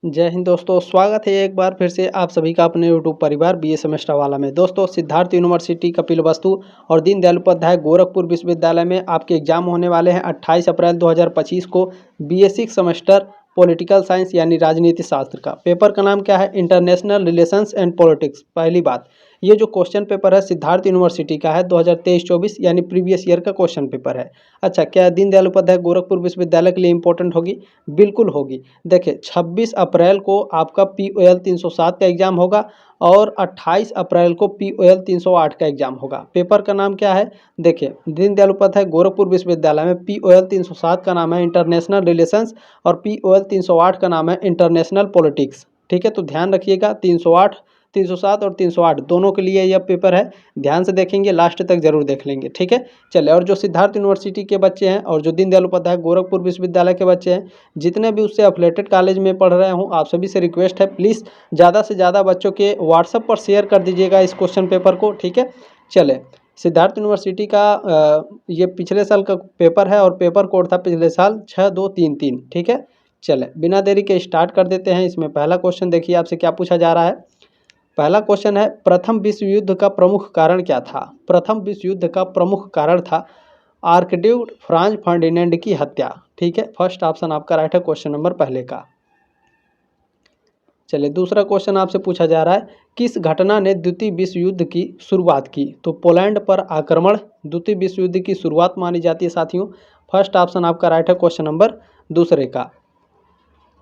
जय हिंद दोस्तों, स्वागत है एक बार फिर से आप सभी का अपने यूट्यूब परिवार बीए सेमेस्टर वाला में। दोस्तों, सिद्धार्थ यूनिवर्सिटी कपिलवस्तु और दीनदयाल उपाध्याय गोरखपुर विश्वविद्यालय में आपके एग्जाम होने वाले हैं 28 अप्रैल 2025 को। BA six semester political science यानी राजनीति शास्त्र का पेपर का नाम क्या है? International relations and politics. पहली बात, ये जो क्वेश्चन पेपर है सिद्धार्थ यूनिवर्सिटी का है 2023-24 यानी प्रीवियस ईयर का क्वेश्चन पेपर है। अच्छा, क्या दीनदयाल उपाध्याय गोरखपुर विश्वविद्यालय के लिए इंपॉर्टेंट होगी? बिल्कुल होगी। देखिए, 26 अप्रैल को आपका POL 307 का एग्जाम होगा और 28 अप्रैल को POL 308 का एग्जाम होगा। पेपर का नाम क्या है? देखिए, दीनदयाल उपाध्याय गोरखपुर विश्वविद्यालय में POL 307 का नाम है इंटरनेशनल रिलेशंस और POL 308 का नाम है इंटरनेशनल पॉलिटिक्स। ठीक है, तो ध्यान रखिएगा, 308, 307 और 308 दोनों के लिए यह पेपर है। ध्यान से देखेंगे, लास्ट तक जरूर देख लेंगे। ठीक है, चलिए। और जो सिद्धार्थ यूनिवर्सिटी के बच्चे हैं और जो दीनदयाल उपाध्याय गोरखपुर विश्वविद्यालय के बच्चे हैं, जितने भी उससे एफिलेटेड कॉलेज में पढ़ रहे हूँ, आप सभी से रिक्वेस्ट है, प्लीज़ ज़्यादा से ज़्यादा बच्चों के व्हाट्सएप पर शेयर कर दीजिएगा इस क्वेश्चन पेपर को। ठीक है, चले। सिद्धार्थ यूनिवर्सिटी का ये पिछले साल का पेपर है और पेपर कोड था पिछले साल 6233। ठीक है, चले बिना देरी के स्टार्ट कर देते हैं। इसमें पहला क्वेश्चन देखिए, आपसे क्या पूछा जा रहा है। पहला क्वेश्चन है, प्रथम विश्व युद्ध का प्रमुख कारण क्या था? प्रथम विश्व युद्ध का प्रमुख कारण था आर्कड्यूक फ्रांज फर्डिनेंड की हत्या। ठीक है, फर्स्ट ऑप्शन आपका राइट है क्वेश्चन नंबर पहले का। चलिए, दूसरा क्वेश्चन आपसे पूछा जा रहा है, किस घटना ने द्वितीय विश्व युद्ध की शुरुआत की? तो पोलैंड पर आक्रमण द्वितीय विश्व युद्ध की शुरुआत मानी जाती है साथियों। फर्स्ट ऑप्शन आपका राइट है क्वेश्चन नंबर दूसरे का।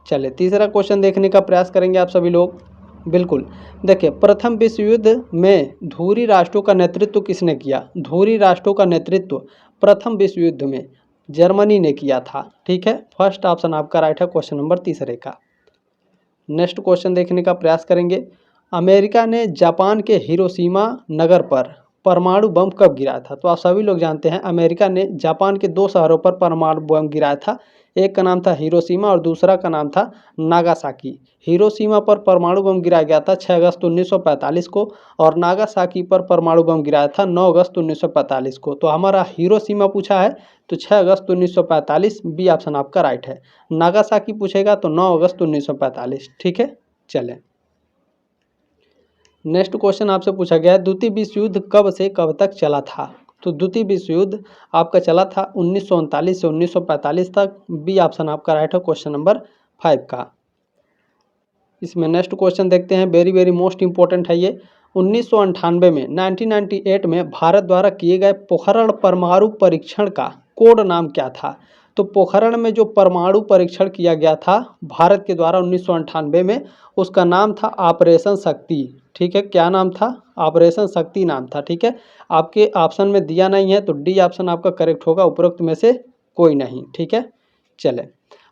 चलिए, तीसरा क्वेश्चन देखने का प्रयास करेंगे आप सभी लोग। बिल्कुल, देखिए, प्रथम विश्व युद्ध में धुरी राष्ट्रों का नेतृत्व किसने किया? धुरी राष्ट्रों का नेतृत्व प्रथम विश्व युद्ध में जर्मनी ने किया था। ठीक है, फर्स्ट ऑप्शन आपका राइट है क्वेश्चन नंबर तीसरे का। नेक्स्ट क्वेश्चन देखने का प्रयास करेंगे, अमेरिका ने जापान के हिरोशिमा नगर पर परमाणु बम कब गिराया था? तो आप सभी लोग जानते हैं, अमेरिका ने जापान के दो शहरों पर परमाणु बम गिराया था। एक का नाम था हिरोशिमा और दूसरा का नाम था नागासाकी। हिरोशिमा पर परमाणु बम गिराया गया था 6 अगस्त 1945 को और नागासाकी पर परमाणु बम गिराया था 9 अगस्त 1945 को। तो हमारा हिरोशिमा पूछा है तो 6 अगस्त 1945 बी ऑप्शन आपका राइट है। नागासाकी पूछेगा तो 9 अगस्त 1945। ठीक है, चलें। नेक्स्ट क्वेश्चन आपसे पूछा गया है, द्वितीय विश्व युद्ध कब से कब तक चला था? तो द्वितीय विश्व युद्ध आपका चला था 1939 से 1945 तक। बी ऑप्शन आपका राइट है क्वेश्चन नंबर 5 का। इसमें नेक्स्ट क्वेश्चन देखते हैं, वेरी वेरी मोस्ट इंपॉर्टेंट है ये। 1998 में 1998 में भारत द्वारा किए गए पोखरण परमाणु परीक्षण का कोड नाम क्या था? तो पोखरण में जो परमाणु परीक्षण किया गया था भारत के द्वारा 1998 में, उसका नाम था ऑपरेशन शक्ति। ठीक है, क्या नाम था? ऑपरेशन शक्ति नाम था। ठीक है, आपके ऑप्शन में दिया नहीं है तो डी ऑप्शन आपका करेक्ट होगा, उपरोक्त में से कोई नहीं। ठीक है, चले।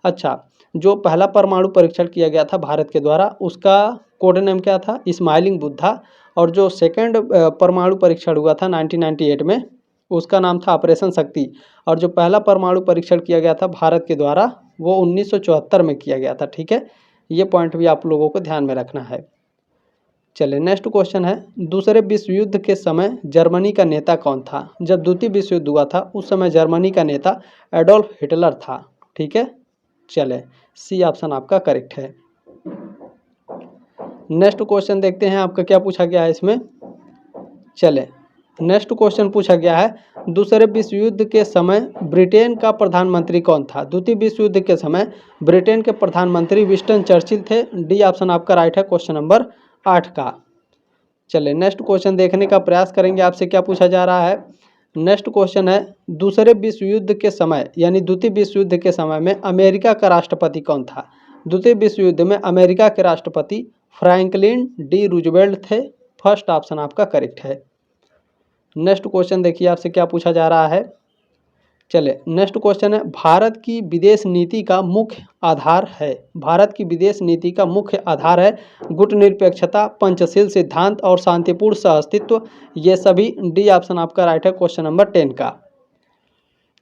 अच्छा, जो पहला परमाणु परीक्षण किया गया था भारत के द्वारा, उसका कोड नेम क्या था? स्माइलिंग बुद्धा। और जो सेकंड परमाणु परीक्षण हुआ था 1998 में, उसका नाम था ऑपरेशन शक्ति। और जो पहला परमाणु परीक्षण किया गया था भारत के द्वारा, वो 1974 में किया गया था। ठीक है, ये पॉइंट भी आप लोगों को ध्यान में रखना है। चलिए, नेक्स्ट क्वेश्चन है, दूसरे विश्व युद्ध के समय जर्मनी का नेता कौन था? जब द्वितीय विश्व युद्ध हुआ था उस समय जर्मनी का नेता एडोल्फ हिटलर था। ठीक है, चले, सी ऑप्शन आपका करेक्ट है। नेक्स्ट क्वेश्चन देखते हैं, आपका क्या पूछा गया है इसमें। चले, नेक्स्ट क्वेश्चन पूछा गया है, दूसरे विश्व युद्ध के समय ब्रिटेन का प्रधानमंत्री कौन था? द्वितीय विश्व युद्ध के समय ब्रिटेन के प्रधानमंत्री विंस्टन चर्चिल थे। डी ऑप्शन आपका राइट है क्वेश्चन नंबर 8 का। चले, नेक्स्ट क्वेश्चन देखने का प्रयास करेंगे, आपसे क्या पूछा जा रहा है। नेक्स्ट क्वेश्चन है, दूसरे विश्व युद्ध के समय यानी द्वितीय विश्व युद्ध के समय में अमेरिका का राष्ट्रपति कौन था? द्वितीय विश्व युद्ध में अमेरिका के राष्ट्रपति फ्रैंकलिन डी रूजवेल्ट थे। फर्स्ट ऑप्शन आपका करेक्ट है। नेक्स्ट क्वेश्चन देखिए, आपसे क्या पूछा जा रहा है। चले, नेक्स्ट क्वेश्चन है, भारत की विदेश नीति का मुख्य आधार है। भारत की विदेश नीति का मुख्य आधार है गुटनिरपेक्षता, पंचशील सिद्धांत और शांतिपूर्ण सहअस्तित्व। ये सभी डी ऑप्शन आपका राइट है क्वेश्चन नंबर 10 का।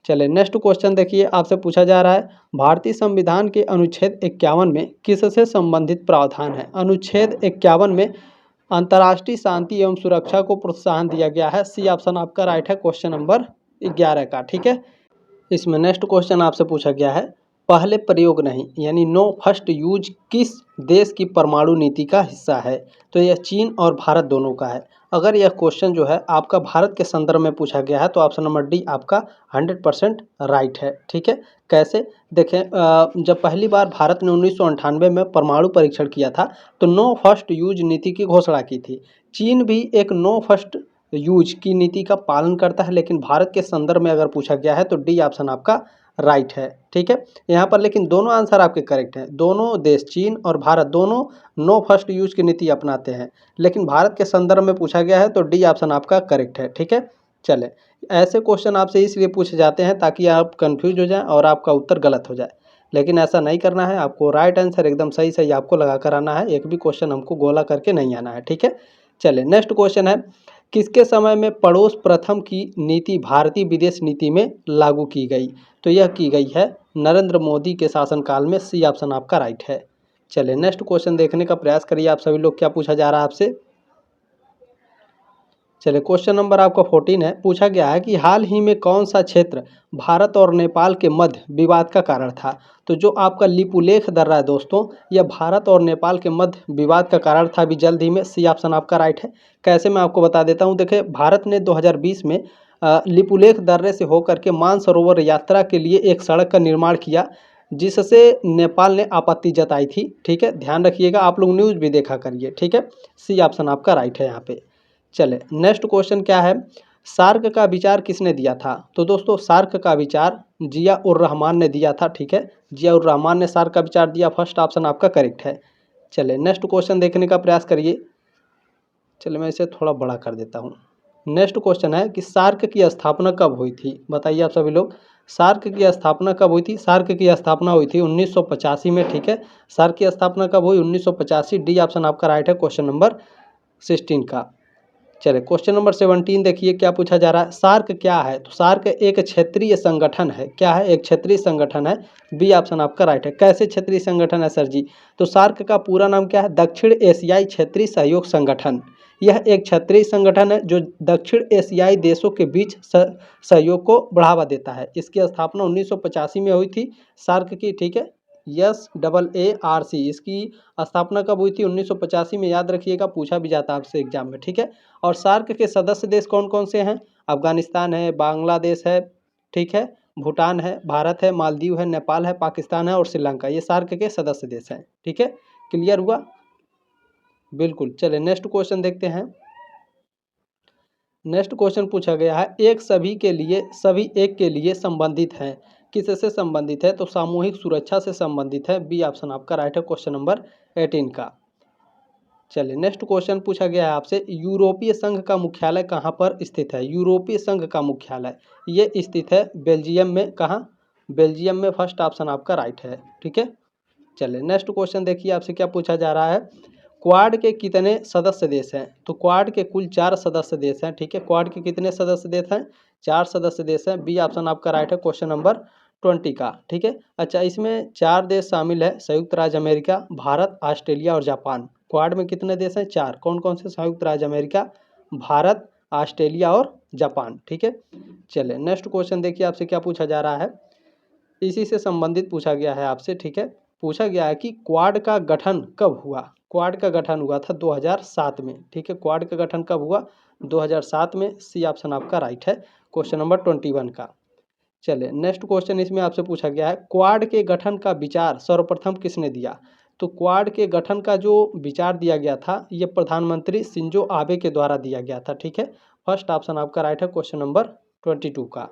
चले, नेक्स्ट क्वेश्चन देखिए, आपसे पूछा जा रहा है, भारतीय संविधान के अनुच्छेद 51 में किससे संबंधित प्रावधान है? अनुच्छेद 51 में अंतर्राष्ट्रीय शांति एवं सुरक्षा को प्रोत्साहन दिया गया है। सी ऑप्शन आपका राइट है क्वेश्चन नंबर 11 का। ठीक है, इसमें नेक्स्ट क्वेश्चन आपसे पूछा गया है, पहले प्रयोग नहीं, यानी नो फर्स्ट यूज किस देश की परमाणु नीति का हिस्सा है? तो यह चीन और भारत दोनों का है। अगर यह क्वेश्चन जो है आपका भारत के संदर्भ में पूछा गया है तो ऑप्शन नंबर डी आपका 100% राइट है। ठीक है, कैसे देखें, जब पहली बार भारत ने 1998 में परमाणु परीक्षण किया था तो नो फर्स्ट यूज नीति की घोषणा की थी। चीन भी एक नो फर्स्ट यूज की नीति का पालन करता है, लेकिन भारत के संदर्भ में अगर पूछा गया है तो डी ऑप्शन आपका राइट है। ठीक है, यहाँ पर लेकिन दोनों आंसर आपके करेक्ट हैं। दोनों देश चीन और भारत दोनों नो फर्स्ट यूज की नीति अपनाते हैं, लेकिन भारत के संदर्भ में पूछा गया है तो डी ऑप्शन आपका करेक्ट है। ठीक है, चले, ऐसे क्वेश्चन आपसे इसलिए पूछे जाते हैं ताकि आप कंफ्यूज हो जाएं और आपका उत्तर गलत हो जाए, लेकिन ऐसा नहीं करना है। आपको राइट आंसर एकदम सही सही आपको लगा कर आना है, एक भी क्वेश्चन हमको गोला करके नहीं आना है। ठीक है, चले नेक्स्ट क्वेश्चन है, किसके समय में पड़ोस प्रथम की नीति भारतीय विदेश नीति में लागू की गई? तो यह की गई है नरेंद्र मोदी के शासनकाल में। सी ऑप्शन आपका राइट है। चलिए नेक्स्ट क्वेश्चन देखने का प्रयास करिए आप सभी लोग, क्या पूछा जा रहा है आपसे। चलिए क्वेश्चन नंबर आपका 14 है, पूछा गया है कि हाल ही में कौन सा क्षेत्र भारत और नेपाल के मध्य विवाद का कारण था? तो जो आपका लिपुलेख दर्रा है दोस्तों, यह भारत और नेपाल के मध्य विवाद का कारण था अभी जल्द ही में। सी ऑप्शन आपका राइट है। कैसे, मैं आपको बता देता हूं। देखिए, भारत ने 2020 में लिपुलेख दर्रे से होकर के मानसरोवर यात्रा के लिए एक सड़क का निर्माण किया, जिससे नेपाल ने आपत्ति जताई थी। ठीक है, ध्यान रखिएगा, आप लोग न्यूज़ भी देखा करिए। ठीक है, सी ऑप्शन आपका राइट है यहाँ पे। चले नेक्स्ट क्वेश्चन क्या है, सार्क का विचार किसने दिया था? तो दोस्तों सार्क का विचार जिया उर रहमान ने दिया था। ठीक है, जिया उर रहमान ने सार्क का विचार दिया, फर्स्ट ऑप्शन आपका करेक्ट है। चले नेक्स्ट क्वेश्चन देखने का प्रयास करिए। चलिए मैं इसे थोड़ा बड़ा कर देता हूँ। नेक्स्ट क्वेश्चन है कि सार्क की स्थापना कब हुई थी? बताइए आप सभी लोग, सार्क की स्थापना कब हुई थी? सार्क की स्थापना हुई थी 1985 में। ठीक है, सार्क की स्थापना कब हुई? 1985। डी ऑप्शन आपका राइट है क्वेश्चन नंबर 16 का। चलिए क्वेश्चन नंबर 17 देखिए क्या पूछा जा रहा है, सार्क क्या है? तो सार्क एक क्षेत्रीय संगठन है। क्या है? एक क्षेत्रीय संगठन है। बी ऑप्शन आपका राइट है। कैसे क्षेत्रीय संगठन है सर जी? तो सार्क का पूरा नाम क्या है? दक्षिण एशियाई क्षेत्रीय सहयोग संगठन। यह एक क्षेत्रीय संगठन है जो दक्षिण एशियाई देशों के बीच सहयोग को बढ़ावा देता है। इसकी स्थापना 1985 में हुई थी सार्क की। ठीक है, SAARC, इसकी स्थापना कब हुई थी? 1985 में। याद रखिएगा, पूछा भी जाता है आपसे एग्जाम में। ठीक है, और सार्क के सदस्य देश कौन कौन से हैं? अफगानिस्तान है, बांग्लादेश है, ठीक है, भूटान है, भारत है, मालदीव है, नेपाल है, पाकिस्तान है और श्रीलंका, ये सार्क के सदस्य देश हैं। ठीक है, क्लियर हुआ? बिल्कुल। चलिए नेक्स्ट क्वेश्चन देखते हैं। नेक्स्ट क्वेश्चन पूछा गया है, एक सभी के लिए सभी एक के लिए संबंधित है, किससे संबंधित है? तो सामूहिक सुरक्षा से संबंधित है। बी ऑप्शन आपका राइट है क्वेश्चन नंबर 18 का। चलिए नेक्स्ट क्वेश्चन पूछा गया है आपसे, यूरोपीय संघ का मुख्यालय कहाँ पर स्थित है? यूरोपीय संघ का मुख्यालय ये स्थित है बेल्जियम में। कहाँ? बेल्जियम में। फर्स्ट ऑप्शन आपका राइट है। ठीक है, चलिए नेक्स्ट क्वेश्चन देखिए आपसे क्या पूछा जा रहा है, क्वाड के कितने सदस्य देश हैं? तो क्वाड के कुल 4 सदस्य देश हैं। ठीक है, क्वाड के कितने सदस्य देश हैं? 4 सदस्य देश हैं। बी ऑप्शन आपका राइट है क्वेश्चन नंबर 20 का। ठीक है, अच्छा, इसमें 4 देश शामिल है, संयुक्त राज्य अमेरिका, भारत, ऑस्ट्रेलिया और जापान। क्वाड में कितने देश हैं? 4। कौन कौन से? संयुक्त राज्य अमेरिका, भारत, ऑस्ट्रेलिया और जापान। ठीक है, चलिए नेक्स्ट क्वेश्चन देखिए आपसे क्या पूछा जा रहा है, इसी से संबंधित पूछा गया है आपसे। ठीक है, पूछा गया है कि क्वाड का गठन कब हुआ? क्वाड का गठन हुआ था 2007 में। ठीक है, क्वाड का गठन कब हुआ? 2007 में। सी ऑप्शन आपका राइट है क्वेश्चन नंबर 21 का। चलिए नेक्स्ट क्वेश्चन इसमें आपसे पूछा गया है, क्वाड के गठन का विचार सर्वप्रथम किसने दिया? तो क्वाड के गठन का जो विचार दिया गया था ये प्रधानमंत्री शिंजो आबे के द्वारा दिया गया था। ठीक है, फर्स्ट ऑप्शन आपका राइट है क्वेश्चन नंबर 22 का।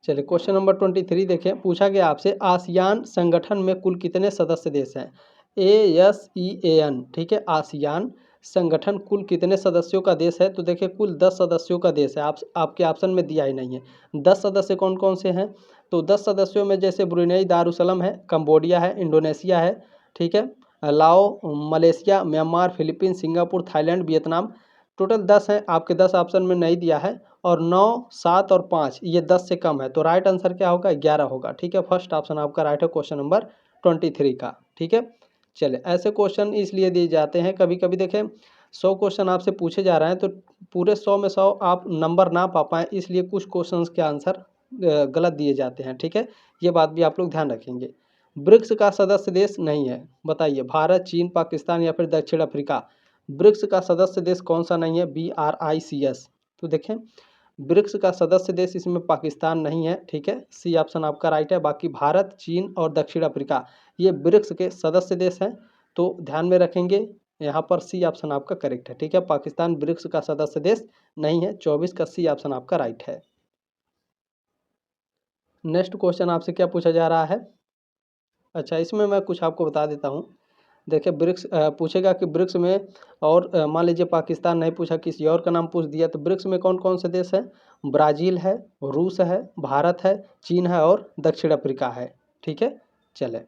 चलिए क्वेश्चन नंबर 23 देखें, पूछा गया आपसे, आसियान संगठन में कुल कितने सदस्य देश हैं? ASEAN। ठीक है, आसियान संगठन कुल कितने सदस्यों का देश है? तो देखिए कुल 10 सदस्यों का देश है। आपके ऑप्शन में दिया ही नहीं है। 10 सदस्य कौन कौन से हैं? तो 10 सदस्यों में जैसे ब्रुनेई दारुसलाम है, कंबोडिया है, इंडोनेशिया है, ठीक है, लाओ, Malaysia, Myanmar, Philippines, Singapore, Thailand, Vietnam. Total 10 हैं, आपके 10 ऑप्शन में नहीं दिया है, और 9, 7 और 5 ये 10 से कम है, तो राइट आंसर क्या होगा? 11 होगा। ठीक है, फर्स्ट ऑप्शन आपका राइट है क्वेश्चन नंबर 23 का। ठीक है, चलिए ऐसे क्वेश्चन इसलिए दिए जाते हैं, कभी कभी देखें 100 क्वेश्चन आपसे पूछे जा रहे हैं तो पूरे 100 में 100 आप नंबर ना पा पाएँ, इसलिए कुछ क्वेश्चंस के आंसर गलत दिए जाते हैं, ठीक है, ये बात भी आप लोग ध्यान रखेंगे। ब्रिक्स का सदस्य देश नहीं है, बताइए भारत, चीन, पाकिस्तान या फिर दक्षिण अफ्रीका। ब्रिक्स का सदस्य देश कौन सा नहीं है? BRICS। तो देखें, ब्रिक्स का सदस्य देश इसमें पाकिस्तान नहीं है, ठीक है, सी ऑप्शन आपका राइट है। बाकी भारत, चीन और दक्षिण अफ्रीका ये ब्रिक्स के सदस्य देश हैं, तो ध्यान में रखेंगे, यहाँ पर सी ऑप्शन आपका करेक्ट है, ठीक है। पाकिस्तान ब्रिक्स का सदस्य देश नहीं है, 24 का सी ऑप्शन आपका राइट है। नेक्स्ट क्वेश्चन आपसे क्या पूछा जा रहा है? अच्छा, इसमें मैं कुछ आपको बता देता हूँ। देखिए, ब्रिक्स पूछेगा कि ब्रिक्स में, और मान लीजिए पाकिस्तान नहीं पूछा, किसी और का नाम पूछ दिया, तो ब्रिक्स में कौन कौन से देश हैं? ब्राज़ील है, रूस है, भारत है, चीन है और दक्षिण अफ्रीका है, ठीक है। चले,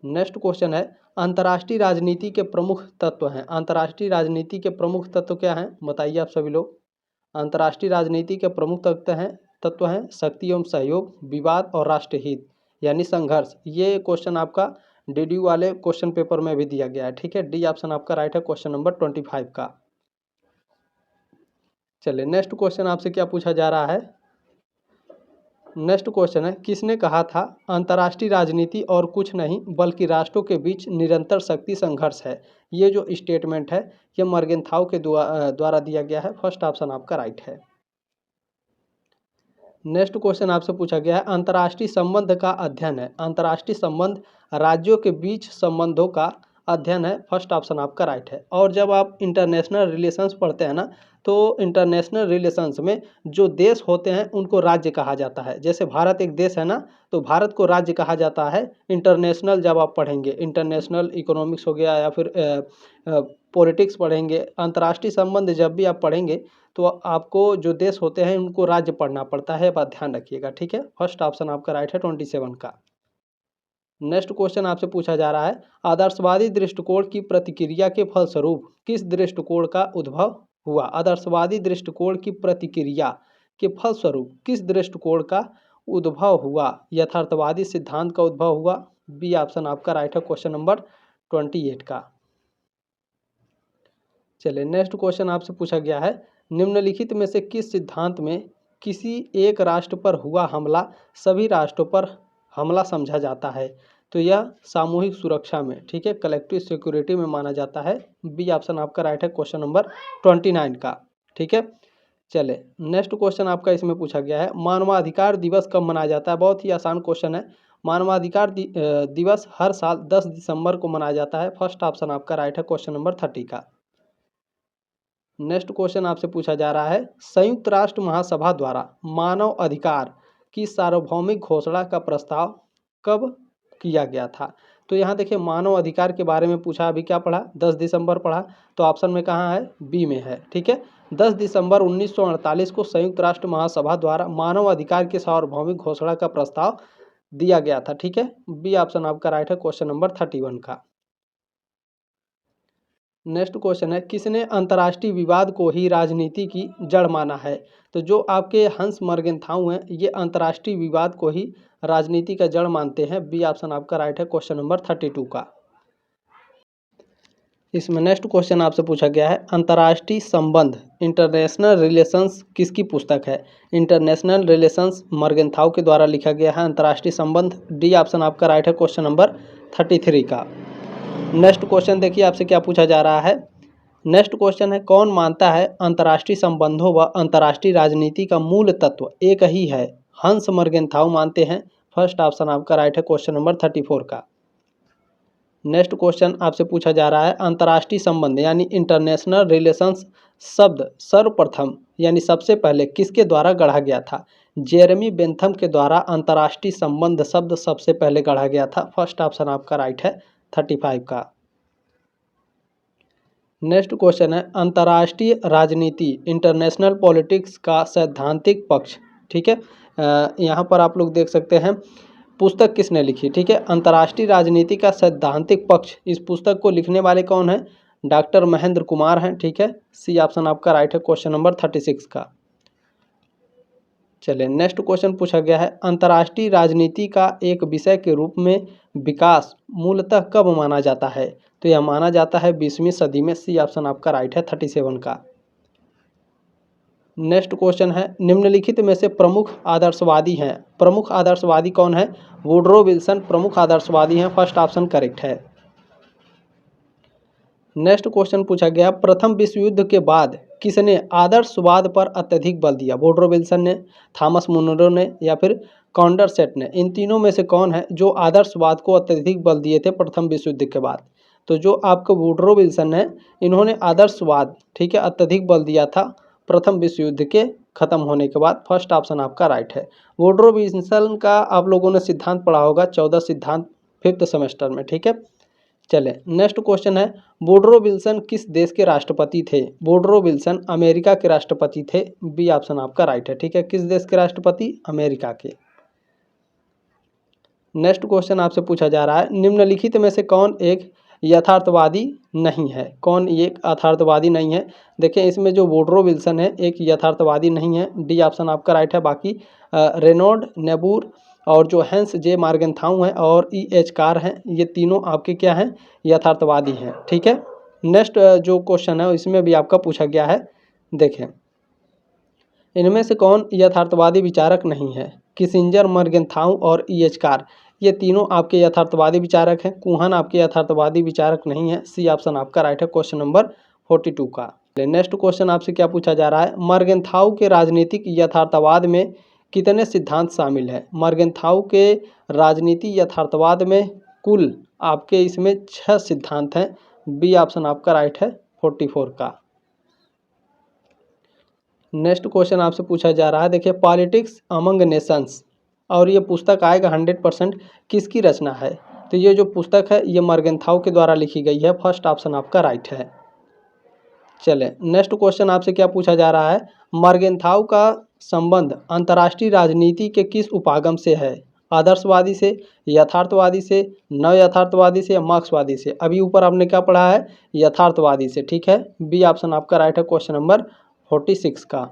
नेक्स्ट क्वेश्चन है, अंतर्राष्ट्रीय राजनीति के प्रमुख तत्व हैं। अंतर्राष्ट्रीय राजनीति के प्रमुख तत्व क्या हैं? बताइए आप सभी लोग। अंतर्राष्ट्रीय राजनीति के प्रमुख तत्व हैं शक्ति एवं सहयोग, विवाद और राष्ट्रहित यानी संघर्ष। ये क्वेश्चन आपका DDU वाले क्वेश्चन पेपर में भी दिया गया है, ठीक है। डी ऑप्शन आपका राइट है, क्वेश्चन नंबर 25 का। चलिए, नेक्स्ट क्वेश्चन आपसे क्या पूछा जा रहा है? नेक्स्ट क्वेश्चन है, किसने कहा था अंतर्राष्ट्रीय राजनीति और कुछ नहीं बल्कि राष्ट्रों के बीच निरंतर शक्ति संघर्ष है? ये जो स्टेटमेंट है ये मर्गेनथाउ के द्वारा दिया गया है। फर्स्ट ऑप्शन आपका राइट है। नेक्स्ट क्वेश्चन आपसे पूछा गया है, अंतर्राष्ट्रीय संबंध का अध्ययन है। अंतर्राष्ट्रीय संबंध राज्यों के बीच संबंधों का अध्ययन है। फर्स्ट ऑप्शन आपका राइट है। और जब आप इंटरनेशनल रिलेशंस पढ़ते हैं ना, तो इंटरनेशनल रिलेशंस में जो देश होते हैं उनको राज्य कहा जाता है। जैसे भारत एक देश है ना, तो भारत को राज्य कहा जाता है। इंटरनेशनल जब आप पढ़ेंगे, इंटरनेशनल इकोनॉमिक्स हो गया या फिर पॉलिटिक्स पढ़ेंगे, अंतर्राष्ट्रीय संबंध जब भी आप पढ़ेंगे तो आपको जो देश होते हैं उनको राज्य पढ़ना पड़ता है, बात ध्यान रखिएगा, ठीक है। फर्स्ट ऑप्शन आपका राइट है 27 का। नेक्स्ट क्वेश्चन आपसे पूछा जा रहा है, आदर्शवादी दृष्टिकोण की प्रतिक्रिया के फलस्वरूप किस दृष्टिकोण का उद्भव हुआ? आदर्शवादी दृष्टिकोण की प्रतिक्रिया के फलस्वरूप किस दृष्टिकोण का उद्भव हुआ? यथार्थवादी सिद्धांत का उद्भव हुआ। बी ऑप्शन आपका राइट है, क्वेश्चन नंबर 28 का। चलिए, नेक्स्ट क्वेश्चन आपसे पूछा गया है, निम्नलिखित में से किस सिद्धांत में किसी एक राष्ट्र पर हुआ हमला सभी राष्ट्रों पर हमला समझा जाता है? तो यह सामूहिक सुरक्षा में, ठीक है, कलेक्टिव सिक्योरिटी में माना जाता है। बी ऑप्शन आपका राइट है, क्वेश्चन नंबर 29 का, ठीक है। चले, नेक्स्ट क्वेश्चन आपका इसमें पूछा गया है, मानवाधिकार दिवस कब मनाया जाता है? बहुत ही आसान क्वेश्चन है। मानवाधिकार दिवस हर साल 10 दिसंबर को मनाया जाता है। फर्स्ट ऑप्शन आपका राइट है, क्वेश्चन नंबर 30 का। नेक्स्ट क्वेश्चन आपसे पूछा जा रहा है, संयुक्त राष्ट्र महासभा द्वारा मानव अधिकार की सार्वभौमिक घोषणा का प्रस्ताव कब किया गया था? तो यहाँ देखिए, मानव अधिकार के बारे में पूछा, अभी क्या पढ़ा? 10 दिसंबर पढ़ा, तो ऑप्शन में कहाँ है? बी में है, ठीक है। 10 दिसंबर 1948 को संयुक्त राष्ट्र महासभा द्वारा मानव अधिकार की सार्वभौमिक घोषणा का प्रस्ताव दिया गया था, ठीक है। बी ऑप्शन आपका राइट है, क्वेश्चन नंबर 31 का। नेक्स्ट क्वेश्चन है, किसने अंतर्राष्ट्रीय विवाद को ही राजनीति की जड़ माना है? तो जो आपके हंस मर्गेनथाउ हैं ये अंतर्राष्ट्रीय विवाद को ही राजनीति का जड़ मानते हैं। बी ऑप्शन आपका राइट है, क्वेश्चन नंबर 32 का। इसमें नेक्स्ट क्वेश्चन आपसे पूछा गया है, अंतर्राष्ट्रीय संबंध इंटरनेशनल रिलेशंस किसकी पुस्तक है? इंटरनेशनल रिलेशंस मर्गेनथाउ के द्वारा लिखा गया है अंतर्राष्ट्रीय संबंध। डी ऑप्शन आपका राइट है, क्वेश्चन नंबर 33 का। नेक्स्ट क्वेश्चन देखिए आपसे क्या पूछा जा रहा है। नेक्स्ट क्वेश्चन है, कौन मानता है अंतर्राष्ट्रीय संबंधों व अंतर्राष्ट्रीय राजनीति का मूल तत्व एक ही है? हंस मर्गेनथाउ मानते हैं। फर्स्ट ऑप्शन आपका राइट है, क्वेश्चन नंबर 34 का। नेक्स्ट क्वेश्चन आपसे पूछा जा रहा है, अंतर्राष्ट्रीय संबंध यानी इंटरनेशनल रिलेशंस शब्द सर्वप्रथम यानी सबसे पहले किसके द्वारा गढ़ा गया था? जेरेमी बेंथम के द्वारा अंतर्राष्ट्रीय संबंध शब्द सबसे पहले गढ़ा गया था। फर्स्ट ऑप्शन आपका राइट है, 35 का। नेक्स्ट क्वेश्चन है, अंतर्राष्ट्रीय राजनीति इंटरनेशनल पॉलिटिक्स का सैद्धांतिक पक्ष, ठीक है। यहाँ पर आप लोग देख सकते हैं पुस्तक किसने लिखी, ठीक है, अंतर्राष्ट्रीय राजनीति का सैद्धांतिक पक्ष। इस पुस्तक को लिखने वाले कौन है? डॉक्टर महेंद्र कुमार हैं, ठीक है। सी ऑप्शन आपका राइट है, क्वेश्चन नंबर 36 का। चलिए, नेक्स्ट क्वेश्चन पूछा गया है, अंतर्राष्ट्रीय राजनीति का एक विषय के रूप में विकास मूलतः कब माना जाता है? तो यह माना जाता है 20वीं सदी में। सी ऑप्शन आपका राइट है, 37 का। नेक्स्ट क्वेश्चन है, निम्नलिखित में से प्रमुख आदर्शवादी हैं। प्रमुख आदर्शवादी कौन है? वुडरो विल्सन प्रमुख आदर्शवादी हैं। फर्स्ट ऑप्शन करेक्ट है। नेक्स्ट क्वेश्चन पूछा गया, प्रथम विश्व युद्ध के बाद किसने आदर्शवाद पर अत्यधिक बल दिया? वुडरो विल्सन ने, थॉमस मुनरो ने, या फिर कॉन्डरसेट ने? इन तीनों में से कौन है जो आदर्शवाद को अत्यधिक बल दिए थे प्रथम विश्व युद्ध के बाद? तो जो आपका वुडरो विल्सन है, इन्होंने आदर्शवाद, ठीक है, अत्यधिक बल दिया था प्रथम विश्व युद्ध के खत्म होने के बाद। फर्स्ट ऑप्शन आपका राइट है। वुडरो विल्सन का आप लोगों ने सिद्धांत पढ़ा होगा, 14 सिद्धांत 5th सेमेस्टर में, ठीक है। चले नेक्स्ट क्वेश्चन है, वुडरो विल्सन किस देश के राष्ट्रपति थे? वुडरो विल्सन अमेरिका के राष्ट्रपति थे। बी ऑप्शन आपका राइट है, ठीक है। किस देश के राष्ट्रपति? अमेरिका के। नेक्स्ट क्वेश्चन आपसे पूछा जा रहा है, निम्नलिखित में से कौन एक यथार्थवादी नहीं है? कौन एक यथार्थवादी नहीं है? देखिए इसमें जो वुडरो विल्सन है एक यथार्थवादी नहीं है। डी ऑप्शन आपका राइट है। बाकी रेनॉल्ड, नेबूर और जो हैंस जे मार्गेनथाउ हैं और E.H. कार हैं, ये तीनों आपके क्या हैं? यथार्थवादी हैं, ठीक है। नेक्स्ट जो क्वेश्चन है इसमें भी आपका पूछा गया है, देखें इनमें से कौन यथार्थवादी विचारक नहीं है? किसिंजर, मार्गेनथाउ और E.H. कार, ये तीनों आपके यथार्थवादी विचारक हैं। कुहान आपके यथार्थवादी विचारक नहीं है। सी ऑप्शन आपका राइट है क्वेश्चन नंबर 42 का। नेक्स्ट क्वेश्चन आपसे क्या पूछा जा रहा है, मार्गेनथाउ के राजनीतिक यथार्थवाद में कितने सिद्धांत शामिल हैं? मार्गेनथाउ के राजनीति यथार्थवाद में कुल आपके इसमें 6 सिद्धांत हैं। बी ऑप्शन आपका राइट है 44 का। नेक्स्ट क्वेश्चन आपसे पूछा जा रहा है, देखिए पॉलिटिक्स अमंग नेशंस, और ये पुस्तक आएगा 100% किसकी रचना है? तो ये जो पुस्तक है ये मार्गेनथाउ के द्वारा लिखी गई है। फर्स्ट ऑप्शन आपका राइट है। चले नेक्स्ट क्वेश्चन आपसे क्या पूछा जा रहा है, मार्गेनथाउ का संबंध अंतर्राष्ट्रीय राजनीति के किस उपागम से है? आदर्शवादी से, यथार्थवादी से, नव यथार्थवादी से या मार्क्सवादी से? अभी ऊपर आपने क्या पढ़ा है? यथार्थवादी से, ठीक है। बी ऑप्शन आपका राइट है क्वेश्चन नंबर 46 का।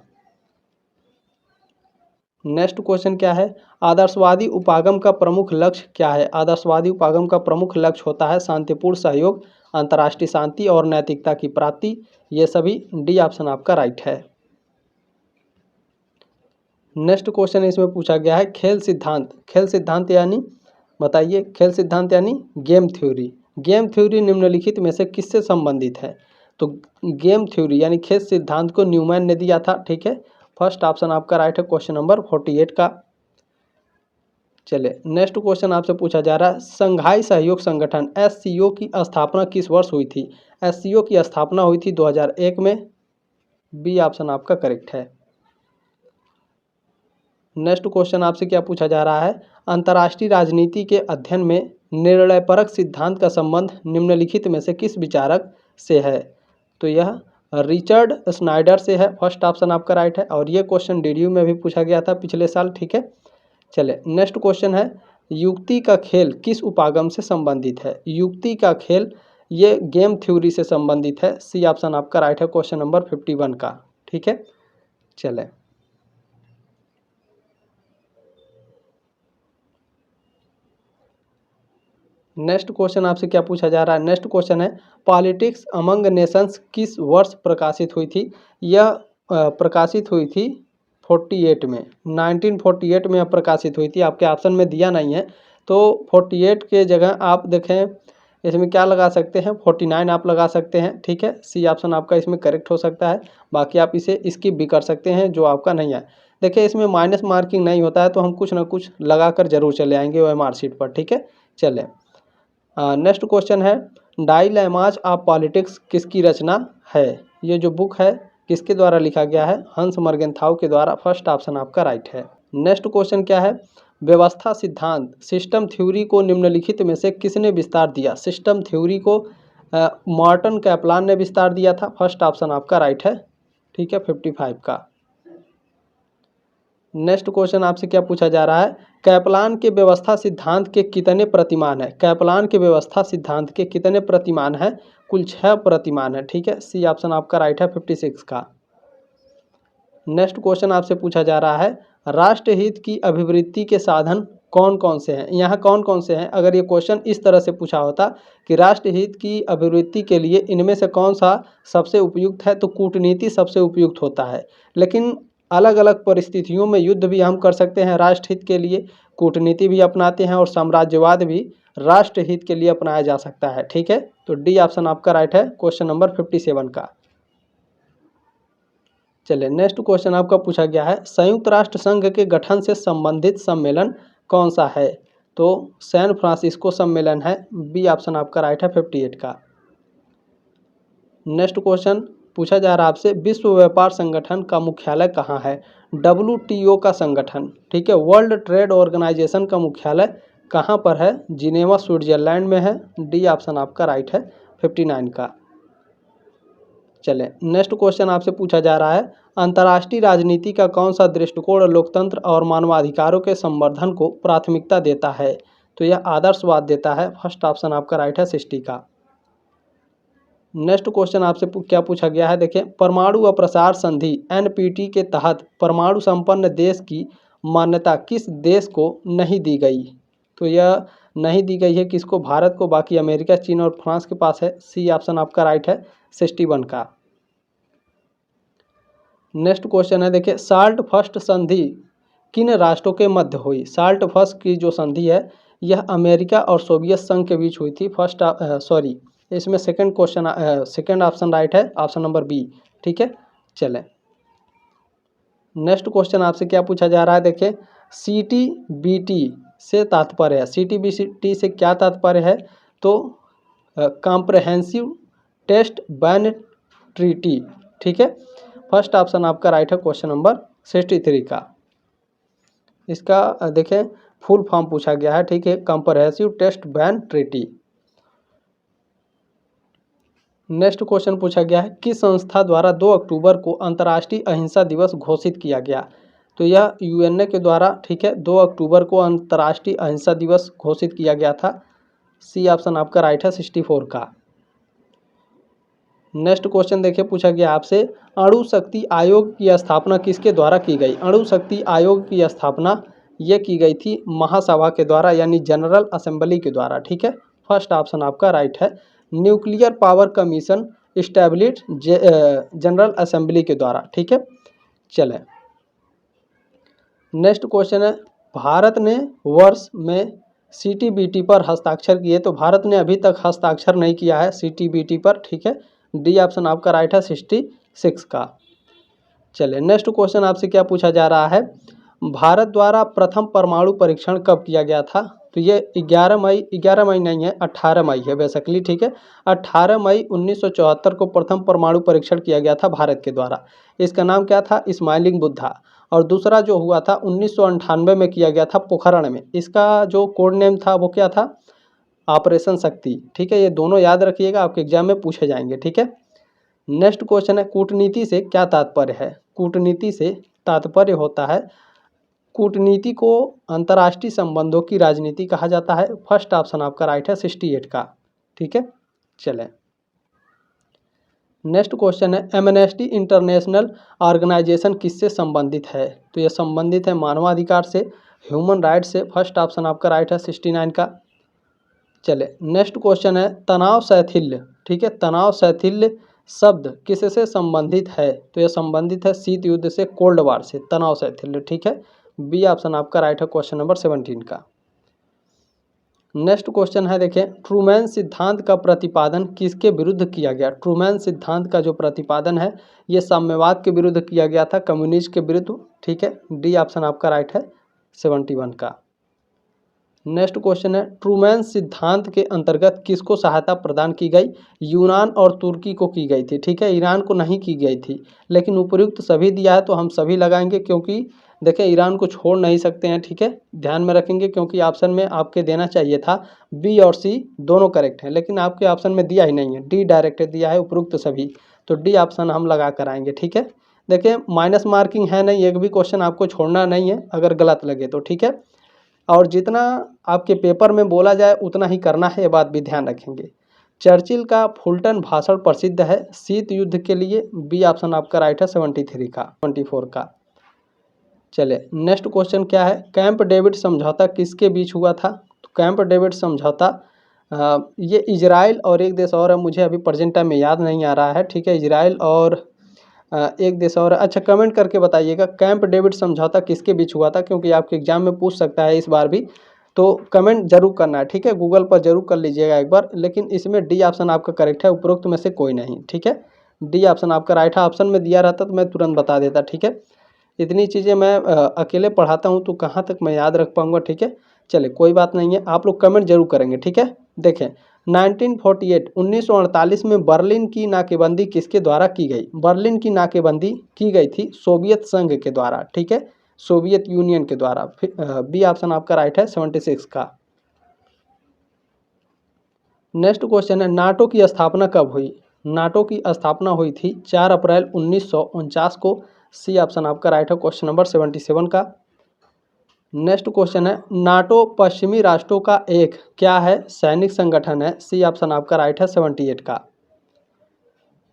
नेक्स्ट क्वेश्चन क्या है, आदर्शवादी उपागम का प्रमुख लक्ष्य क्या है? आदर्शवादी उपागम का प्रमुख लक्ष्य होता है शांतिपूर्ण सहयोग, अंतर्राष्ट्रीय शांति और नैतिकता की प्राप्ति। ये सभी डी ऑप्शन आपका राइट है। नेक्स्ट क्वेश्चन इसमें पूछा गया है, खेल सिद्धांत। खेल सिद्धांत यानी बताइए, खेल सिद्धांत यानी गेम थ्योरी। गेम थ्योरी निम्नलिखित में से किससे संबंधित है? तो गेम थ्योरी यानी खेल सिद्धांत को न्यूमैन ने दिया था, ठीक है। फर्स्ट ऑप्शन आपका राइट है क्वेश्चन नंबर 48 का। चले नेक्स्ट क्वेश्चन आपसे पूछा जा रहा है, संघाई सहयोग संगठन SCO की स्थापना किस वर्ष हुई थी? SCO की स्थापना हुई थी 2001 में। बी ऑप्शन आपका करेक्ट है। नेक्स्ट क्वेश्चन आपसे क्या पूछा जा रहा है, अंतर्राष्ट्रीय राजनीति के अध्ययन में निर्णयपरक सिद्धांत का संबंध निम्नलिखित में से किस विचारक से है? तो यह रिचर्ड स्नाइडर से है। फर्स्ट ऑप्शन आपका राइट है। और ये क्वेश्चन DDU में भी पूछा गया था पिछले साल, ठीक है। चले नेक्स्ट क्वेश्चन है, युक्ति का खेल किस उपागम से संबंधित है? युक्ति का खेल ये गेम थ्योरी से संबंधित है। सी ऑप्शन आपका राइट है क्वेश्चन नंबर 51 का, ठीक है। चले नेक्स्ट क्वेश्चन आपसे क्या पूछा जा रहा है, नेक्स्ट क्वेश्चन है, पॉलिटिक्स अमंग नेशंस किस वर्ष प्रकाशित हुई थी? यह प्रकाशित हुई थी 48 में, 1948 में प्रकाशित हुई थी। आपके ऑप्शन में दिया नहीं है तो 48 के जगह आप देखें इसमें क्या लगा सकते हैं, 49 आप लगा सकते हैं, ठीक है। सी ऑप्शन आपका इसमें करेक्ट हो सकता है। बाकी आप इसे स्किप भी कर सकते हैं जो आपका नहीं है। देखिए इसमें माइनस मार्किंग नहीं होता है तो हम कुछ ना कुछ लगा कर जरूर चले आएंगे OMR शीट पर, ठीक है। चलें नेक्स्ट क्वेश्चन है, डायलेमाज ऑफ पॉलिटिक्स किसकी रचना है? ये जो बुक है किसके द्वारा लिखा गया है? हंस मार्गेनथाउ के द्वारा। फर्स्ट ऑप्शन आपका राइट है। नेक्स्ट क्वेश्चन क्या है, व्यवस्था सिद्धांत सिस्टम थ्योरी को निम्नलिखित में से किसने विस्तार दिया? सिस्टम थ्योरी को मॉर्टन कैपलान ने विस्तार दिया था। फर्स्ट ऑप्शन आपका राइट है, ठीक है, 55 का। नेक्स्ट क्वेश्चन आपसे क्या पूछा जा रहा है, कैपलान के व्यवस्था सिद्धांत के कितने प्रतिमान हैं? कैपलान के व्यवस्था सिद्धांत के कितने प्रतिमान हैं? कुल 6 प्रतिमान हैं, ठीक है। सी ऑप्शन आपका राइट है 56 का। नेक्स्ट क्वेश्चन आपसे पूछा जा रहा है, राष्ट्रहित की अभिवृद्धि के साधन कौन कौन से हैं, यहाँ कौन कौन से हैं। अगर ये क्वेश्चन इस तरह से पूछा होता कि राष्ट्र हित की अभिवृद्धि के लिए इनमें से कौन सा सबसे उपयुक्त है, तो कूटनीति सबसे उपयुक्त होता है। लेकिन अलग अलग परिस्थितियों में युद्ध भी हम कर सकते हैं राष्ट्र हित के लिए, कूटनीति भी अपनाते हैं, और साम्राज्यवाद भी राष्ट्र हित के लिए अपनाया जा सकता है। ठीक है, तो डी ऑप्शन आपका राइट है क्वेश्चन नंबर 57 का। चलिए नेक्स्ट क्वेश्चन आपका पूछा गया है, संयुक्त राष्ट्र संघ के गठन से संबंधित सम्मेलन कौन सा है, तो सैन फ्रांसिस्को सम्मेलन है, बी ऑप्शन आपका राइट है 58 का। नेक्स्ट क्वेश्चन पूछा जा रहा है आपसे, विश्व व्यापार संगठन का मुख्यालय कहाँ है, WTO का संगठन, ठीक है, वर्ल्ड ट्रेड ऑर्गेनाइजेशन का मुख्यालय कहाँ पर है, जिनेवा स्विट्जरलैंड में है, डी ऑप्शन आपका राइट है 59 का। चले नेक्स्ट क्वेश्चन आपसे पूछा जा रहा है, अंतर्राष्ट्रीय राजनीति का कौन सा दृष्टिकोण लोकतंत्र और मानवाधिकारों के संवर्धन को प्राथमिकता देता है, तो यह आदर्शवाद देता है, फर्स्ट ऑप्शन आपका राइट है 60 का। नेक्स्ट क्वेश्चन आपसे क्या पूछा गया है, देखिए, परमाणु अप्रसार संधि NPT के तहत परमाणु संपन्न देश की मान्यता किस देश को नहीं दी गई, तो यह नहीं दी गई है किसको, भारत को, बाकी अमेरिका, चीन और फ्रांस के पास है, सी ऑप्शन आपका राइट है 61 का। नेक्स्ट क्वेश्चन है, देखिए, साल्ट फर्स्ट संधि किन राष्ट्रों के मध्य हुई, साल्ट फर्स्ट की जो संधि है यह अमेरिका और सोवियत संघ के बीच हुई थी, इसमें second question second option right है, ऑप्शन नंबर बी। ठीक है, चलें नेक्स्ट क्वेश्चन आपसे क्या पूछा जा रहा है, देखिए, CTBT से तात्पर्य है, CTBT से क्या तात्पर्य है, तो कॉम्प्रहेंसिव टेस्ट बैन ट्रीटी। ठीक है, फर्स्ट ऑप्शन आपका राइट है क्वेश्चन नंबर 63 का। इसका देखें फुल फॉर्म पूछा गया है, ठीक है, comprehensive test ban treaty. Next question पूछा गया है, किस संस्था द्वारा 2 अक्टूबर को अंतर्राष्ट्रीय अहिंसा दिवस घोषित किया गया, तो यह UNA के द्वारा, ठीक है, 2 अक्टूबर को अंतर्राष्ट्रीय अहिंसा दिवस घोषित किया गया था, सी ऑप्शन आपका राइट है 64 का। नेक्स्ट क्वेश्चन देखिए पूछा गया आपसे, अणु शक्ति आयोग की स्थापना किसके द्वारा की गई, अणु शक्ति आयोग की स्थापना ये की गई थी महासभा के द्वारा, यानी जनरल असेंबली के द्वारा। ठीक है, फर्स्ट ऑप्शन आपका राइट है, nuclear power commission establish general assembly के द्वारा। ठीक है, चले नेक्स्ट क्वेश्चन है, भारत ने वर्ष में CTBT पर हस्ताक्षर किए, तो भारत ने अभी तक हस्ताक्षर नहीं किया है CTBT पर। ठीक है, डी ऑप्शन आपका राइट है 66 का। चलिए नेक्स्ट क्वेश्चन आपसे क्या पूछा जा रहा है, भारत द्वारा प्रथम परमाणु परीक्षण कब किया गया था, तो ये 11 मई नहीं है, 18 मई है बेसिकली। ठीक है, 18 मई 1974 को प्रथम परमाणु परीक्षण किया गया था भारत के द्वारा। इसका नाम क्या था, स्माइलिंग बुद्धा। और दूसरा जो हुआ था 1998 में किया गया था पोखरण में, इसका जो कोड नेम था वो क्या था, ऑपरेशन शक्ति। ठीक है, ये दोनों याद रखिएगा, आपके एग्जाम में पूछे जाएंगे। ठीक है, नेक्स्ट क्वेश्चन है, कूटनीति से क्या तात्पर्य है, कूटनीति से तात्पर्य होता है, कूटनीति को अंतर्राष्ट्रीय संबंधों की राजनीति कहा जाता है, फर्स्ट ऑप्शन आपका राइट है 68 का। ठीक है, चलें नेक्स्ट क्वेश्चन है, एमनेस्टी इंटरनेशनल ऑर्गेनाइजेशन किससे संबंधित है, तो यह संबंधित है मानवाधिकार से, ह्यूमन राइट्स से, फर्स्ट ऑप्शन आपका राइट है 69 का। चले नेक्स्ट क्वेश्चन है, तनाव शैथिल्य। ठीक है, तनाव शैथिल्य शब्द किससे संबंधित है, तो यह संबंधित है शीत युद्ध से, कोल्ड वार से, तनाव शैथिल्य। ठीक है, बी ऑप्शन आपका राइट है क्वेश्चन नंबर 17 का। नेक्स्ट क्वेश्चन है, देखें, ट्रूमैन सिद्धांत का प्रतिपादन किसके विरुद्ध किया गया, ट्रूमैन सिद्धांत का जो प्रतिपादन है ये साम्यवाद के विरुद्ध किया गया था, कम्युनिस्ट के विरुद्ध। ठीक है, डी ऑप्शन आपका राइट है 71 का। नेक्स्ट क्वेश्चन है, ट्रूमैन सिद्धांत के अंतर्गत किसको सहायता प्रदान की गई, यूनान और तुर्की को की गई थी। ठीक है, ईरान को नहीं की गई थी, लेकिन उपयुक्त सभी दिया है तो हम सभी लगाएंगे, क्योंकि देखें ईरान को छोड़ नहीं सकते हैं। ठीक है, ध्यान में रखेंगे, क्योंकि ऑप्शन में आपके देना चाहिए था बी और सी दोनों करेक्ट हैं, लेकिन आपके ऑप्शन में दिया ही नहीं है, डी डायरेक्ट दिया है उपयुक्त सभी, तो डी ऑप्शन हम लगा कर आएंगे। ठीक है, देखिए माइनस मार्किंग है नहीं, एक भी क्वेश्चन आपको छोड़ना नहीं है अगर गलत लगे तो। ठीक है, और जितना आपके पेपर में बोला जाए उतना ही करना है, ये बात भी ध्यान रखेंगे। चर्चिल का फुलटन भाषण प्रसिद्ध है शीत युद्ध के लिए, बी ऑप्शन आपका राइट है 74 का। चले नेक्स्ट क्वेश्चन क्या है, कैंप डेविड समझौता किसके बीच हुआ था? तो कैंप डेविड समझौता ये इजराइल और एक देश और है, मुझे अभी प्रेजेंट टाइम में याद नहीं आ रहा है, ठीक है। इजराइल और एक देश और, अच्छा कमेंट करके बताइएगा कैंप डेविड समझौता किसके बीच हुआ था, क्योंकि आपके एग्जाम में पूछ सकता है इस बार भी, तो कमेंट जरूर करना है, ठीक है। गूगल पर जरूर कर लीजिएगा एक बार, लेकिन इसमें डी ऑप्शन आपका करेक्ट है, उपरोक्त में से कोई नहीं, ठीक है। डी ऑप्शन आपका राइट है, ऑप्शन में दिया रहता तो मैं तुरंत बता देता, ठीक है। इतनी चीज़ें मैं अकेले पढ़ाता हूँ तो कहाँ तक मैं याद रख पाऊँगा, ठीक है। चलिए कोई बात नहीं है, आप लोग कमेंट जरूर करेंगे, ठीक है। देखें 1948 में बर्लिन की नाकेबंदी किसके द्वारा की गई? बर्लिन की नाकेबंदी की गई थी सोवियत संघ के द्वारा, ठीक है, सोवियत यूनियन के द्वारा। बी ऑप्शन आपका राइट है 76 का। नेक्स्ट क्वेश्चन है, नाटो की स्थापना कब हुई? नाटो की स्थापना हुई थी 4 अप्रैल 1949 को। सी ऑप्शन आपका राइट है, क्वेश्चन नंबर 77 का। नेक्स्ट क्वेश्चन है, नाटो पश्चिमी राष्ट्रों का एक क्या है? सैनिक संगठन है। सी ऑप्शन आपका राइट है 78 का।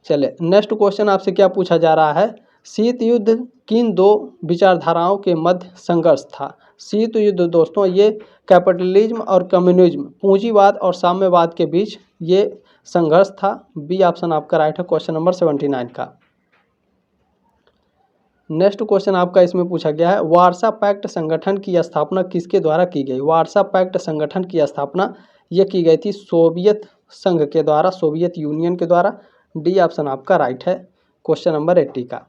चले नेक्स्ट क्वेश्चन आपसे क्या पूछा जा रहा है, शीत युद्ध किन दो विचारधाराओं के मध्य संघर्ष था? शीत युद्ध दोस्तों ये कैपिटलिज्म और कम्युनिज्म, पूंजीवाद और साम्यवाद के बीच ये संघर्ष था। बी ऑप्शन आपका राइट है, क्वेश्चन नंबर 79 का। नेक्स्ट क्वेश्चन आपका इसमें पूछा गया है, वार्सा पैक्ट संगठन की स्थापना किसके द्वारा की गई? वार्सा पैक्ट संगठन की स्थापना ये की गई थी सोवियत संघ के द्वारा, सोवियत यूनियन के द्वारा। डी ऑप्शन आपका राइट है, क्वेश्चन नंबर 80 का।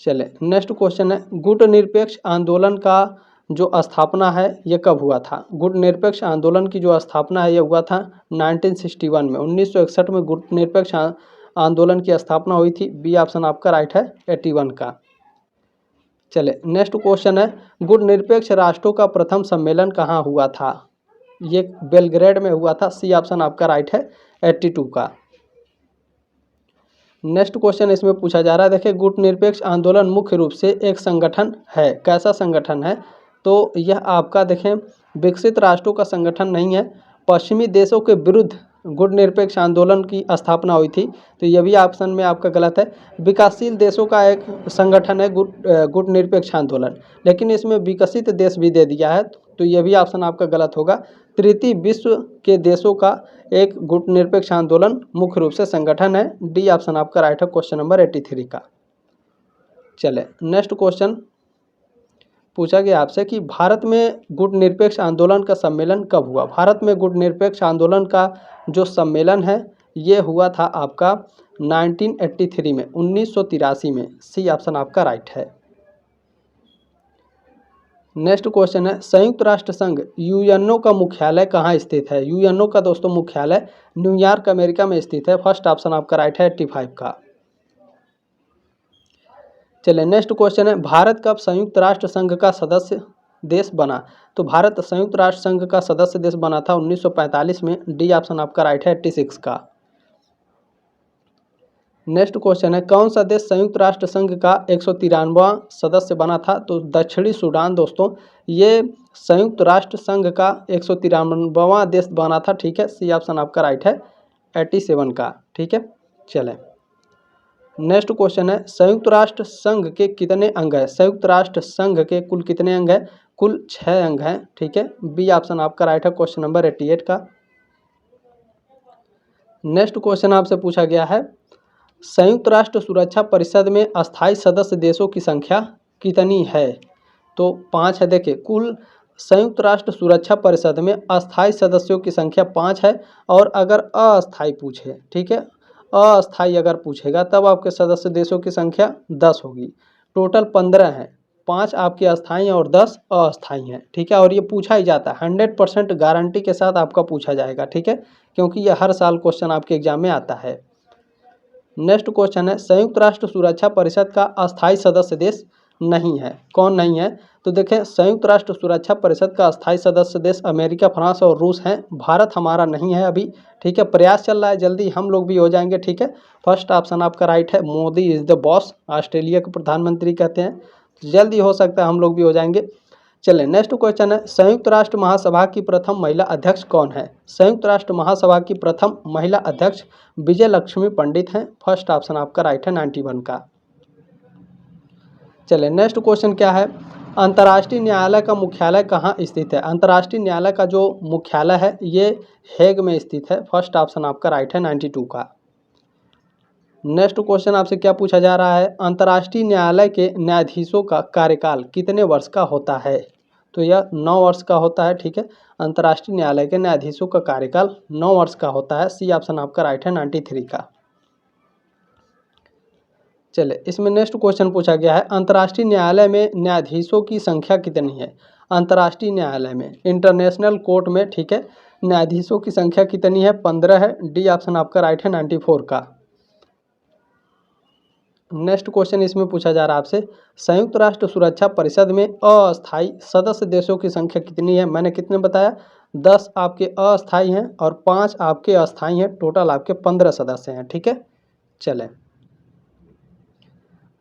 चले नेक्स्ट क्वेश्चन है, गुट निरपेक्ष आंदोलन का जो स्थापना है ये कब हुआ था? गुट निरपेक्ष आंदोलन की जो स्थापना है ये हुआ था 1961 में, 1961 में गुट निरपेक्ष आंदोलन की स्थापना हुई थी। बी ऑप्शन आपका राइट है 81 का। चले नेक्स्ट क्वेश्चन है, गुट निरपेक्ष राष्ट्रों का प्रथम सम्मेलन कहाँ हुआ था? ये बेलग्रेड में हुआ था। सी ऑप्शन आपका राइट है 82 का। नेक्स्ट क्वेश्चन इसमें पूछा जा रहा है, देखिए गुट निरपेक्ष आंदोलन मुख्य रूप से एक संगठन है, कैसा संगठन है? तो यह आपका देखें विकसित राष्ट्रों का संगठन नहीं है, पश्चिमी देशों के विरुद्ध गुट निरपेक्ष आंदोलन की स्थापना हुई थी, तो यह भी ऑप्शन में आपका गलत है। विकासशील देशों का एक संगठन है गुट निरपेक्ष आंदोलन, लेकिन इसमें विकसित देश भी दे दिया है, तो यह भी ऑप्शन आपका गलत होगा। तृतीय विश्व के देशों का एक गुट निरपेक्ष आंदोलन मुख्य रूप से संगठन है। डी ऑप्शन आपका राइट है, क्वेश्चन नंबर 83 का। चले नेक्स्ट क्वेश्चन पूछा गया आपसे कि भारत में गुट निरपेक्ष आंदोलन का सम्मेलन कब हुआ? भारत में गुट निरपेक्ष आंदोलन का जो सम्मेलन है ये हुआ था आपका 1983 में, 1983 में। सी ऑप्शन आपका राइट है। नेक्स्ट क्वेश्चन है, संयुक्त राष्ट्र संघ यूएनओ का मुख्यालय कहाँ स्थित है? यूएनओ का दोस्तों मुख्यालय न्यूयॉर्क अमेरिका में स्थित है। फर्स्ट ऑप्शन आपका राइट है 85 का। चलिए नेक्स्ट क्वेश्चन है, भारत कब संयुक्त राष्ट्र संघ का सदस्य देश बना? तो भारत संयुक्त राष्ट्र संघ का सदस्य देश बना था 1945 में। डी ऑप्शन आपका राइट है 86 का। नेक्स्ट क्वेश्चन है, कौन सा देश संयुक्त राष्ट्र संघ का 193वां सदस्य बना था? तो दक्षिणी सूडान दोस्तों ये संयुक्त राष्ट्र संघ का 193वां देश बना था, ठीक है। सी ऑप्शन आपका राइट है 87 का, ठीक है। चलें नेक्स्ट क्वेश्चन है, संयुक्त राष्ट्र संघ के कितने अंग हैं? संयुक्त राष्ट्र संघ के कुल कितने अंग हैं? कुल 6 अंग हैं, ठीक है। बी ऑप्शन आपका राइट है, क्वेश्चन नंबर 88 का। नेक्स्ट क्वेश्चन आपसे पूछा गया है, संयुक्त राष्ट्र सुरक्षा परिषद में अस्थायी सदस्य देशों की संख्या कितनी है? तो 5 है। देखिए कुल संयुक्त राष्ट्र सुरक्षा परिषद में अस्थायी सदस्यों की संख्या 5 है, और अगर अस्थायी पूछे, ठीक है, अस्थायी अगर पूछेगा तब आपके सदस्य देशों की संख्या 10 होगी। टोटल 15 हैं, 5 आपके अस्थायी और 10 अस्थायी हैं, ठीक है। और ये पूछा ही जाता है, 100% गारंटी के साथ आपका पूछा जाएगा, ठीक है, क्योंकि यह हर साल क्वेश्चन आपके एग्जाम में आता है। नेक्स्ट क्वेश्चन है, संयुक्त राष्ट्र सुरक्षा परिषद का अस्थायी सदस्य देश नहीं है, कौन नहीं है? तो देखें संयुक्त राष्ट्र सुरक्षा परिषद का अस्थायी सदस्य देश अमेरिका, फ्रांस और रूस हैं। भारत हमारा नहीं है अभी, ठीक है। प्रयास चल रहा है, जल्दी हम लोग भी हो जाएंगे, ठीक है। फर्स्ट ऑप्शन आपका राइट है, Modi is the boss, Australia के प्रधानमंत्री कहते हैं, जल्दी हो सकता है हम लोग भी हो जाएंगे। चलें नेक्स्ट क्वेश्चन है, संयुक्त राष्ट्र महासभा की प्रथम महिला अध्यक्ष कौन है? संयुक्त राष्ट्र महासभा की प्रथम महिला अध्यक्ष विजय लक्ष्मी पंडित हैं। फर्स्ट ऑप्शन आपका राइट है 91 का। चलिए नेक्स्ट क्वेश्चन क्या है, अंतर्राष्ट्रीय न्यायालय का मुख्यालय कहाँ स्थित है। अंतर्राष्ट्रीय न्यायालय का जो मुख्यालय है ये हेग में स्थित है। फर्स्ट ऑप्शन आपका राइट है 92 का। नेक्स्ट क्वेश्चन आपसे क्या पूछा जा रहा है, अंतर्राष्ट्रीय न्यायालय के न्यायाधीशों का कार्यकाल कितने वर्ष का होता है। तो यह 9 वर्ष का होता है। ठीक है, अंतर्राष्ट्रीय न्यायालय के न्यायाधीशों का कार्यकाल 9 वर्ष का होता है। सी ऑप्शन आपका राइट है 93 का। चलिए इसमें नेक्स्ट क्वेश्चन पूछा गया है, अंतर्राष्ट्रीय न्यायालय में न्यायाधीशों की संख्या कितनी है। अंतर्राष्ट्रीय न्यायालय में, इंटरनेशनल कोर्ट में, ठीक है, न्यायाधीशों की संख्या कितनी है, 15 है। डी ऑप्शन आपका राइट है 94 का। नेक्स्ट क्वेश्चन इसमें पूछा जा रहा है आपसे, संयुक्त राष्ट्र सुरक्षा परिषद में अस्थायी सदस्य देशों की संख्या कितनी है। मैंने कितने बताया, 10 आपके अस्थायी हैं और 5 आपके अस्थायी हैं। टोटल आपके 15 सदस्य हैं। ठीक है, चलें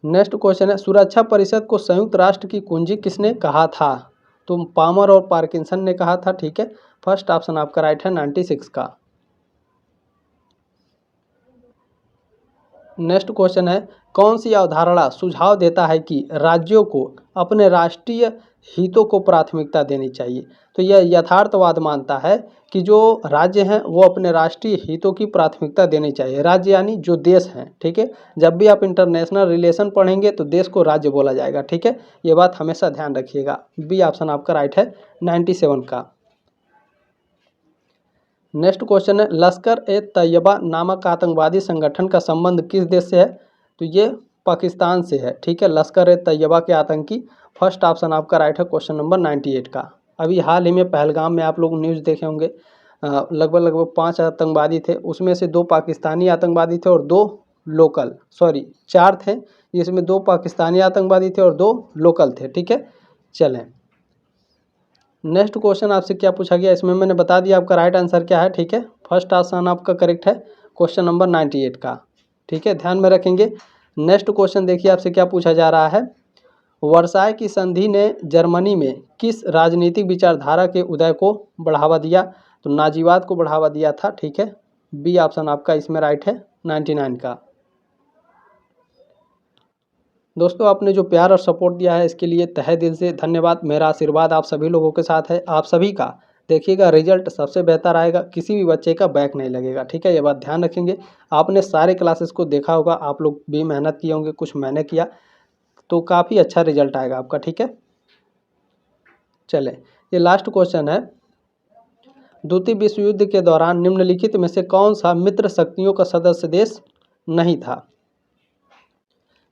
नेक्स्ट क्वेश्चन है, सुरक्षा परिषद को संयुक्त राष्ट्र की कुंजी किसने कहा था। तो पामर और पार्किंसन ने कहा था। ठीक है, फर्स्ट ऑप्शन आपका राइट है 96 का। नेक्स्ट क्वेश्चन है, कौन सी अवधारणा सुझाव देता है कि राज्यों को अपने राष्ट्रीय हितों को प्राथमिकता देनी चाहिए। तो यह यथार्थवाद मानता है कि जो राज्य हैं वो अपने राष्ट्रीय हितों की प्राथमिकता देनी चाहिए। राज्य यानी जो देश हैं। ठीक है, जब भी आप इंटरनेशनल रिलेशन पढ़ेंगे तो देश को राज्य बोला जाएगा। ठीक है, ये बात हमेशा ध्यान रखिएगा। बी ऑप्शन आपका राइट है 97 का। नेक्स्ट क्वेश्चन है, लश्कर ए तैयबा नामक आतंकवादी संगठन का संबंध किस देश से है। तो ये पाकिस्तान से है। ठीक है, लश्कर ए तैयबा के आतंकी। फर्स्ट ऑप्शन आपका राइट है क्वेश्चन नंबर 98 का। अभी हाल ही में पहलगाम में आप लोग न्यूज़ देखे होंगे, लगभग 5 आतंकवादी थे, उसमें से 2 पाकिस्तानी आतंकवादी थे और 2 लोकल, 4 थे, जिसमें 2 पाकिस्तानी आतंकवादी थे और 2 लोकल थे। ठीक है, चलें नेक्स्ट क्वेश्चन आपसे क्या पूछा गया, इसमें मैंने बता दिया आपका राइट आंसर क्या है। ठीक है, फर्स्ट ऑप्शन आपका करेक्ट है क्वेश्चन नंबर 98 का। ठीक है, ध्यान में रखेंगे। नेक्स्ट क्वेश्चन देखिए आपसे क्या पूछा जा रहा है, वर्साय की संधि ने जर्मनी में किस राजनीतिक विचारधारा के उदय को बढ़ावा दिया। तो नाजीवाद को बढ़ावा दिया था। ठीक है, बी ऑप्शन आपका इसमें राइट है 99 का। दोस्तों आपने जो प्यार और सपोर्ट दिया है इसके लिए तहे दिल से धन्यवाद। मेरा आशीर्वाद आप सभी लोगों के साथ है। आप सभी का देखिएगा रिजल्ट सबसे बेहतर आएगा, किसी भी बच्चे का बैक नहीं लगेगा। ठीक है, ये बात ध्यान रखेंगे। आपने सारे क्लासेस को देखा होगा, आप लोग भी मेहनत किए होंगे, कुछ मैंने किया, तो काफ़ी अच्छा रिजल्ट आएगा आपका। ठीक है, चले ये लास्ट क्वेश्चन है, द्वितीय विश्व युद्ध के दौरान निम्नलिखित में से कौन सा मित्र शक्तियों का सदस्य देश नहीं था।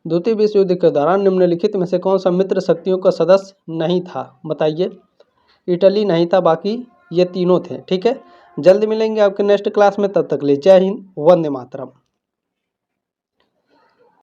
द्वितीय विश्व युद्ध के दौरान निम्नलिखित में से कौन सा मित्र शक्तियों का सदस्य नहीं था, बताइए। इटली नहीं था, बाकी ये तीनों थे। ठीक है, जल्द मिलेंगे आपके नेक्स्ट क्लास में, तब तक ले जय हिंद, वंदे मातरम।